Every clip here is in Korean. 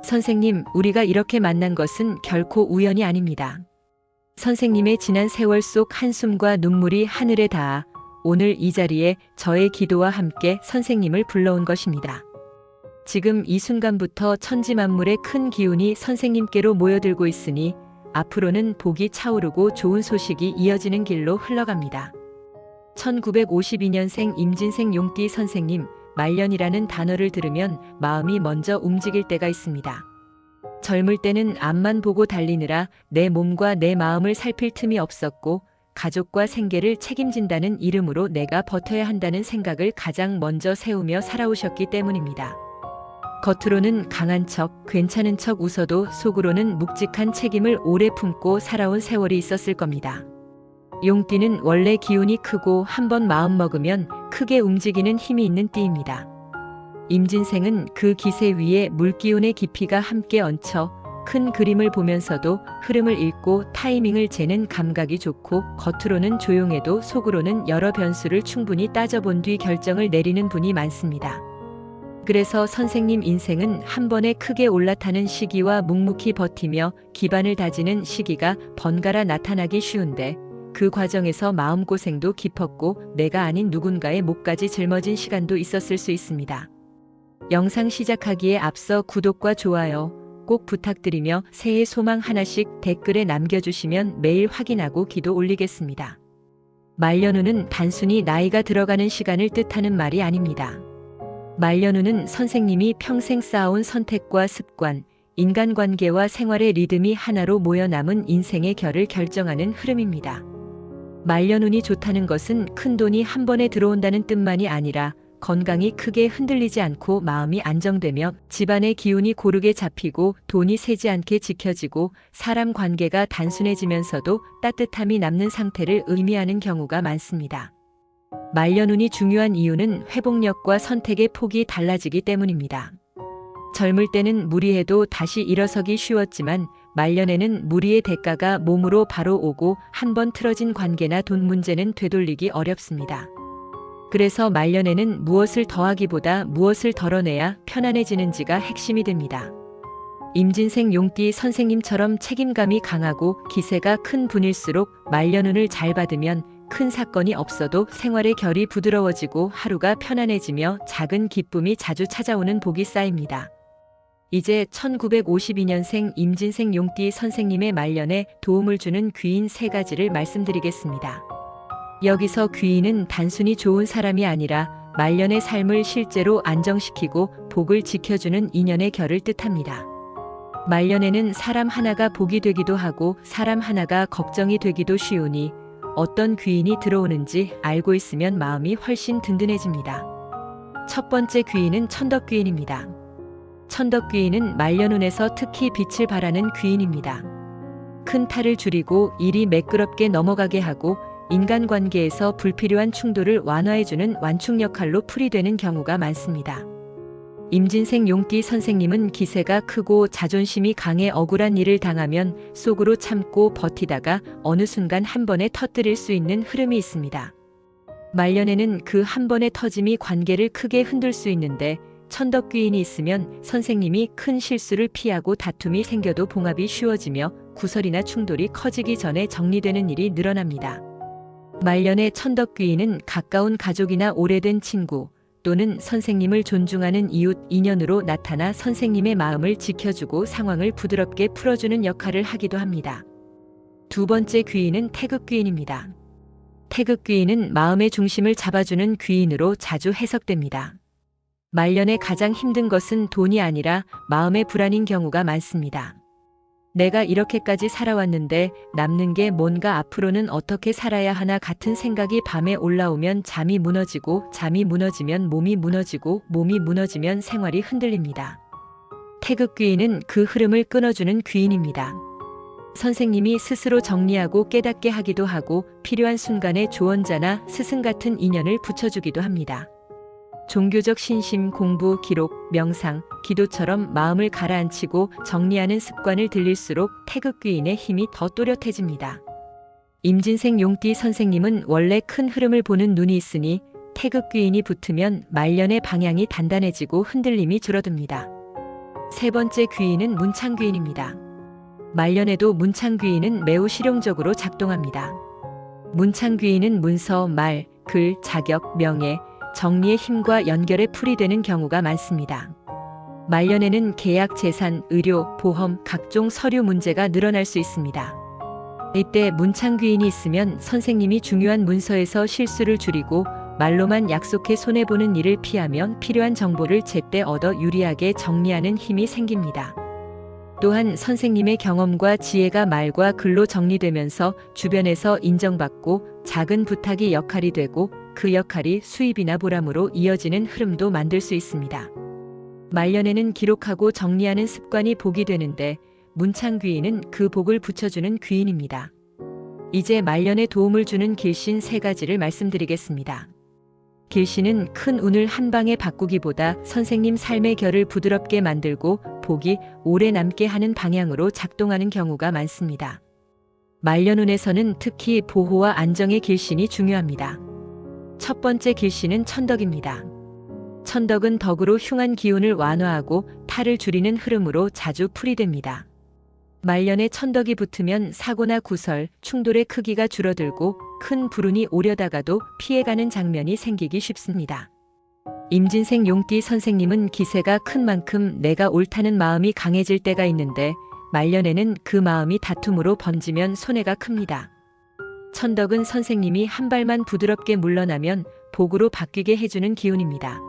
선생님, 우리가 이렇게 만난 것은 결코 우연이 아닙니다. 선생님의 지난 세월 속 한숨과 눈물이 하늘에 닿아 오늘 이 자리에 저의 기도와 함께 선생님을 불러온 것입니다. 지금 이 순간부터 천지만물의 큰 기운이 선생님께로 모여들고 있으니 앞으로는 복이 차오르고 좋은 소식이 이어지는 길로 흘러갑니다. 1952년생 임진생 용띠 선생님, 말년이라는 단어를 들으면 마음이 먼저 움직일 때가 있습니다. 젊을 때는 앞만 보고 달리느라 내 몸과 내 마음을 살필 틈이 없었고 가족과 생계를 책임진다는 이름으로 내가 버텨야 한다는 생각을 가장 먼저 세우며 살아오셨기 때문입니다. 겉으로는 강한 척, 괜찮은 척 웃어도 속으로는 묵직한 책임을 오래 품고 살아온 세월이 있었을 겁니다. 용띠는 원래 기운이 크고 한번 마음먹으면 크게 움직이는 힘이 있는 띠입니다. 임진생은 그 기세 위에 물기운의 깊이가 함께 얹혀 큰 그림을 보면서도 흐름을 읽고 타이밍을 재는 감각이 좋고 겉으로는 조용해도 속으로는 여러 변수를 충분히 따져본 뒤 결정을 내리는 분이 많습니다. 그래서 선생님 인생은 한 번에 크게 올라타는 시기와 묵묵히 버티며 기반을 다지는 시기가 번갈아 나타나기 쉬운데 그 과정에서 마음고생도 깊었고 내가 아닌 누군가의 목까지 짊어진 시간도 있었을 수 있습니다. 영상 시작하기에 앞서 구독과 좋아요 꼭 부탁드리며 새해 소망 하나씩 댓글에 남겨주시면 매일 확인하고 기도 올리겠습니다. 말년운은 단순히 나이가 들어가는 시간을 뜻하는 말이 아닙니다. 말년운은 선생님이 평생 쌓아온 선택과 습관, 인간관계와 생활의 리듬이 하나로 모여 남은 인생의 결을 결정하는 흐름입니다. 말년운이 좋다는 것은 큰돈이 한 번에 들어온다는 뜻만이 아니라 건강이 크게 흔들리지 않고 마음이 안정되며 집안의 기운이 고르게 잡히고 돈이 새지 않게 지켜지고 사람 관계가 단순해지면서도 따뜻함이 남는 상태를 의미하는 경우가 많습니다. 말년운이 중요한 이유는 회복력과 선택의 폭이 달라지기 때문입니다. 젊을 때는 무리해도 다시 일어서기 쉬웠지만 말년에는 무리의 대가가 몸으로 바로 오고 한 번 틀어진 관계나 돈 문제는 되돌리기 어렵습니다. 그래서 말년에는 무엇을 더하기보다 무엇을 덜어내야 편안해지는지가 핵심이 됩니다. 임진생 용띠 선생님처럼 책임감이 강하고 기세가 큰 분일수록 말년운을 잘 받으면 큰 사건이 없어도 생활의 결이 부드러워지고 하루가 편안해지며 작은 기쁨이 자주 찾아오는 복이 쌓입니다. 이제 1952년생 임진생 용띠 선생님의 말년에 도움을 주는 귀인 3가지를 말씀드리겠습니다. 여기서 귀인은 단순히 좋은 사람이 아니라 말년의 삶을 실제로 안정시키고 복을 지켜주는 인연의 결을 뜻합니다. 말년에는 사람 하나가 복이 되기도 하고 사람 하나가 걱정이 되기도 쉬우니 어떤 귀인이 들어오는지 알고 있으면 마음이 훨씬 든든해집니다. 첫 번째 귀인은 천덕귀인입니다. 천덕귀인은 말년운에서 특히 빛을 발하는 귀인입니다. 큰 탈을 줄이고 일이 매끄럽게 넘어가게 하고 인간관계에서 불필요한 충돌을 완화해주는 완충 역할로 풀이되는 경우가 많습니다. 임진생 용띠 선생님은 기세가 크고 자존심이 강해 억울한 일을 당하면 속으로 참고 버티다가 어느 순간 한 번에 터뜨릴 수 있는 흐름이 있습니다. 말년에는 그 한 번의 터짐이 관계를 크게 흔들 수 있는데 천덕귀인이 있으면 선생님이 큰 실수를 피하고 다툼이 생겨도 봉합이 쉬워지며 구설이나 충돌이 커지기 전에 정리되는 일이 늘어납니다. 말년의 천덕귀인은 가까운 가족이나 오래된 친구 또는 선생님을 존중하는 이웃, 인연으로 나타나 선생님의 마음을 지켜주고 상황을 부드럽게 풀어주는 역할을 하기도 합니다. 두 번째 귀인은 태극귀인입니다. 태극귀인은 마음의 중심을 잡아주는 귀인으로 자주 해석됩니다. 말년에 가장 힘든 것은 돈이 아니라 마음의 불안인 경우가 많습니다. 내가 이렇게까지 살아왔는데 남는 게 뭔가 앞으로는 어떻게 살아야 하나 같은 생각이 밤에 올라오면 잠이 무너지고 잠이 무너지면 몸이 무너지고 몸이 무너지면 생활이 흔들립니다. 태극귀인은 그 흐름을 끊어주는 귀인입니다. 선생님이 스스로 정리하고 깨닫게 하기도 하고 필요한 순간에 조언자나 스승 같은 인연을 붙여주기도 합니다. 종교적 신심, 공부, 기록, 명상, 기도처럼 마음을 가라앉히고 정리하는 습관을 들일수록 태극귀인의 힘이 더 또렷해집니다. 임진생 용띠 선생님은 원래 큰 흐름을 보는 눈이 있으니 태극귀인이 붙으면 말년의 방향이 단단해지고 흔들림이 줄어듭니다. 세 번째 귀인은 문창귀인입니다. 말년에도 문창귀인은 매우 실용적으로 작동합니다. 문창귀인은 문서, 말, 글, 자격, 명예, 정리의 힘과 연결에 풀이 되는 경우가 많습니다. 말년에는 계약, 재산, 의료, 보험, 각종 서류 문제가 늘어날 수 있습니다. 이때 문창귀인이 있으면 선생님이 중요한 문서에서 실수를 줄이고 말로만 약속해 손해보는 일을 피하면 필요한 정보를 제때 얻어 유리하게 정리하는 힘이 생깁니다. 또한 선생님의 경험과 지혜가 말과 글로 정리되면서 주변에서 인정받고 작은 부탁이 역할이 되고 그 역할이 수입이나 보람으로 이어지는 흐름도 만들 수 있습니다. 말년에는 기록하고 정리하는 습관이 복이 되는데 문창귀인은 그 복을 붙여주는 귀인입니다. 이제 말년에 도움을 주는 길신 세 가지를 말씀드리겠습니다. 길신은 큰 운을 한 방에 바꾸기보다 선생님 삶의 결을 부드럽게 만들고 복이 오래 남게 하는 방향으로 작동하는 경우가 많습니다. 말년운에서는 특히 보호와 안정의 길신이 중요합니다. 첫 번째 길신은 천덕입니다. 천덕은 덕으로 흉한 기운을 완화하고 탈을 줄이는 흐름으로 자주 풀이됩니다. 말년에 천덕이 붙으면 사고나 구설, 충돌의 크기가 줄어들고 큰 불운이 오려다가도 피해가는 장면이 생기기 쉽습니다. 임진생 용띠 선생님은 기세가 큰 만큼 내가 옳다는 마음이 강해질 때가 있는데 말년에는 그 마음이 다툼으로 번지면 손해가 큽니다. 천덕은 선생님이 한 발만 부드럽게 물러나면 복으로 바뀌게 해주는 기운입니다.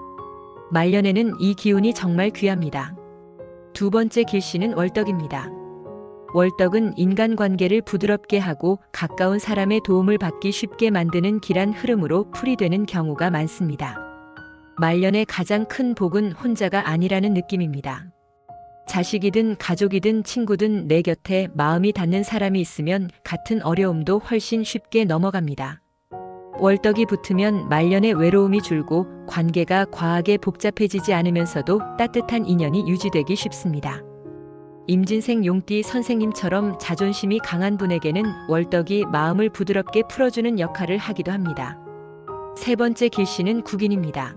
말년에는 이 기운이 정말 귀합니다. 두 번째 길신은 월덕입니다. 월덕은 인간관계를 부드럽게 하고 가까운 사람의 도움을 받기 쉽게 만드는 길한 흐름으로 풀이되는 경우가 많습니다. 말년의 가장 큰 복은 혼자가 아니라는 느낌입니다. 자식이든 가족이든 친구든 내 곁에 마음이 닿는 사람이 있으면 같은 어려움도 훨씬 쉽게 넘어갑니다. 월덕이 붙으면 말년의 외로움이 줄고 관계가 과하게 복잡해지지 않으면서도 따뜻한 인연이 유지되기 쉽습니다. 임진생 용띠 선생님처럼 자존심이 강한 분에게는 월덕이 마음을 부드럽게 풀어주는 역할을 하기도 합니다. 세 번째 길신은 국인입니다.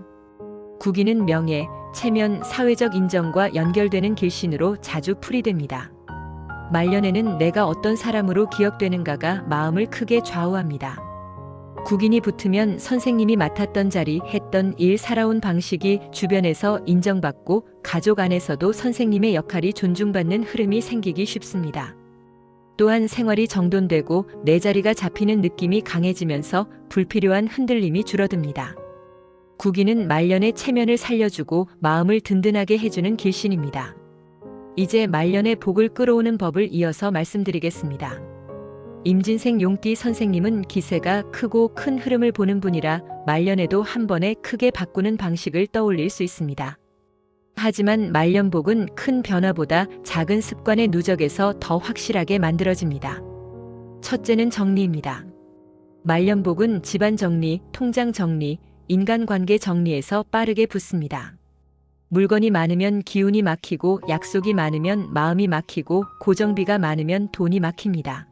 국인은 명예, 체면, 사회적 인정과 연결되는 길신으로 자주 풀이됩니다. 말년에는 내가 어떤 사람으로 기억되는가가 마음을 크게 좌우합니다. 국인이 붙으면 선생님이 맡았던 자리, 했던 일, 살아온 방식이 주변에서 인정받고 가족 안에서도 선생님의 역할이 존중받는 흐름이 생기기 쉽습니다. 또한 생활이 정돈되고 내 자리가 잡히는 느낌이 강해지면서 불필요한 흔들림이 줄어듭니다. 국인은 말년의 체면을 살려주고 마음을 든든하게 해주는 길신입니다. 이제 말년의 복을 끌어오는 법을 이어서 말씀드리겠습니다. 임진생 용띠 선생님은 기세가 크고 큰 흐름을 보는 분이라 말년에도 한 번에 크게 바꾸는 방식을 떠올릴 수 있습니다. 하지만 말년복은 큰 변화보다 작은 습관의 누적에서 더 확실하게 만들어집니다. 첫째는 정리입니다. 말년복은 집안 정리, 통장 정리, 인간관계 정리에서 빠르게 붙습니다. 물건이 많으면 기운이 막히고 약속이 많으면 마음이 막히고 고정비가 많으면 돈이 막힙니다.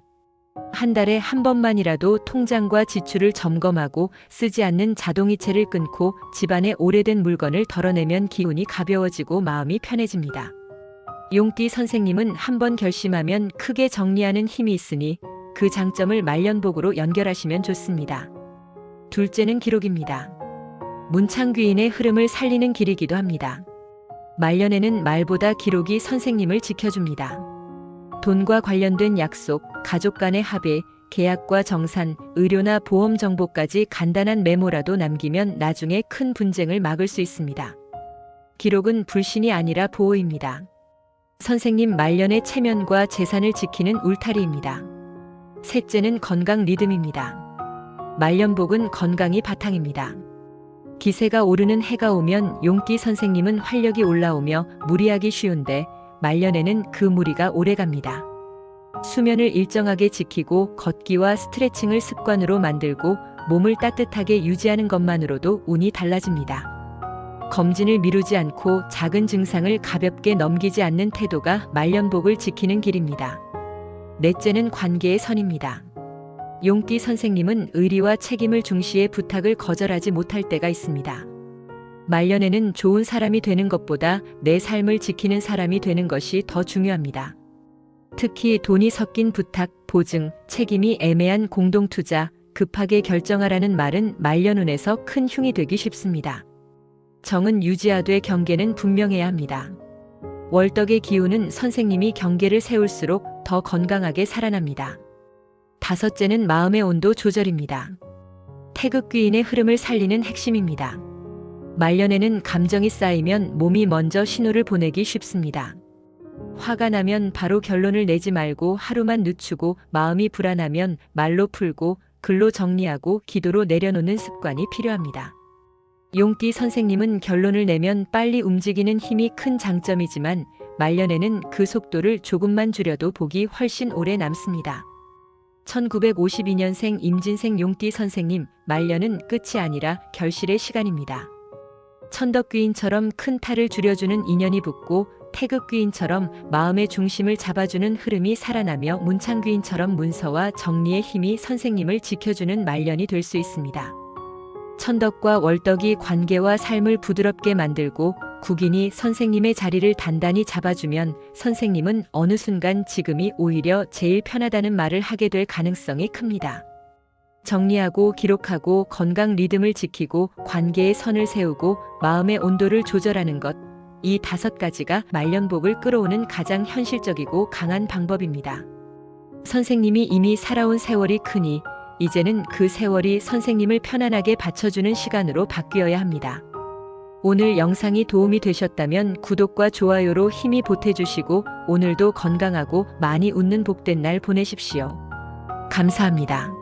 한 달에 한 번만이라도 통장과 지출을 점검하고 쓰지 않는 자동이체를 끊고 집안에 오래된 물건을 덜어내면 기운이 가벼워지고 마음이 편해집니다. 용띠 선생님은 한 번 결심하면 크게 정리하는 힘이 있으니 그 장점을 말년복으로 연결하시면 좋습니다. 둘째는 기록입니다. 문창귀인의 흐름을 살리는 길이기도 합니다. 말년에는 말보다 기록이 선생님을 지켜줍니다. 돈과 관련된 약속, 가족 간의 합의, 계약과 정산, 의료나 보험 정보까지 간단한 메모라도 남기면 나중에 큰 분쟁을 막을 수 있습니다. 기록은 불신이 아니라 보호입니다. 선생님 말년의 체면과 재산을 지키는 울타리입니다. 셋째는 건강 리듬입니다. 말년복은 건강이 바탕입니다. 기세가 오르는 해가 오면 용띠 선생님은 활력이 올라오며 무리하기 쉬운데 말년에는 그 무리가 오래갑니다. 수면을 일정하게 지키고 걷기와 스트레칭을 습관으로 만들고 몸을 따뜻하게 유지하는 것만으로도 운이 달라집니다. 검진을 미루지 않고 작은 증상을 가볍게 넘기지 않는 태도가 말년복을 지키는 길입니다. 넷째는 관계의 선입니다. 용띠 선생님은 의리와 책임을 중시해 부탁을 거절하지 못할 때가 있습니다. 말년에는 좋은 사람이 되는 것보다 내 삶을 지키는 사람이 되는 것이 더 중요합니다. 특히 돈이 섞인 부탁, 보증, 책임이 애매한 공동투자, 급하게 결정하라는 말은 말년운에서 큰 흉이 되기 쉽습니다. 정은 유지하되 경계는 분명해야 합니다. 월덕의 기운은 선생님이 경계를 세울수록 더 건강하게 살아납니다. 다섯째는 마음의 온도 조절입니다. 태극귀인의 흐름을 살리는 핵심입니다. 말년에는 감정이 쌓이면 몸이 먼저 신호를 보내기 쉽습니다. 화가 나면 바로 결론을 내지 말고 하루만 늦추고, 마음이 불안하면 말로 풀고 글로 정리하고 기도로 내려놓는 습관이 필요합니다. 용띠 선생님은 결론을 내면 빨리 움직이는 힘이 큰 장점이지만 말년에는 그 속도를 조금만 줄여도 복이 훨씬 오래 남습니다. 1952년생 임진생 용띠 선생님, 말년은 끝이 아니라 결실의 시간입니다. 천덕귀인처럼 큰 탈을 줄여주는 인연이 붙고, 태극귀인처럼 마음의 중심을 잡아주는 흐름이 살아나며, 문창귀인처럼 문서와 정리의 힘이 선생님을 지켜주는 말년이 될 수 있습니다. 천덕과 월덕이 관계와 삶을 부드럽게 만들고, 국인이 선생님의 자리를 단단히 잡아주면 선생님은 어느 순간 지금이 오히려 제일 편하다는 말을 하게 될 가능성이 큽니다. 정리하고 기록하고 건강 리듬을 지키고 관계의 선을 세우고 마음의 온도를 조절하는 것, 이 5가지가 말년복을 끌어오는 가장 현실적이고 강한 방법입니다. 선생님이 이미 살아온 세월이 크니 이제는 그 세월이 선생님을 편안하게 받쳐주는 시간으로 바뀌어야 합니다. 오늘 영상이 도움이 되셨다면 구독과 좋아요로 힘이 보태주시고 오늘도 건강하고 많이 웃는 복된 날 보내십시오. 감사합니다.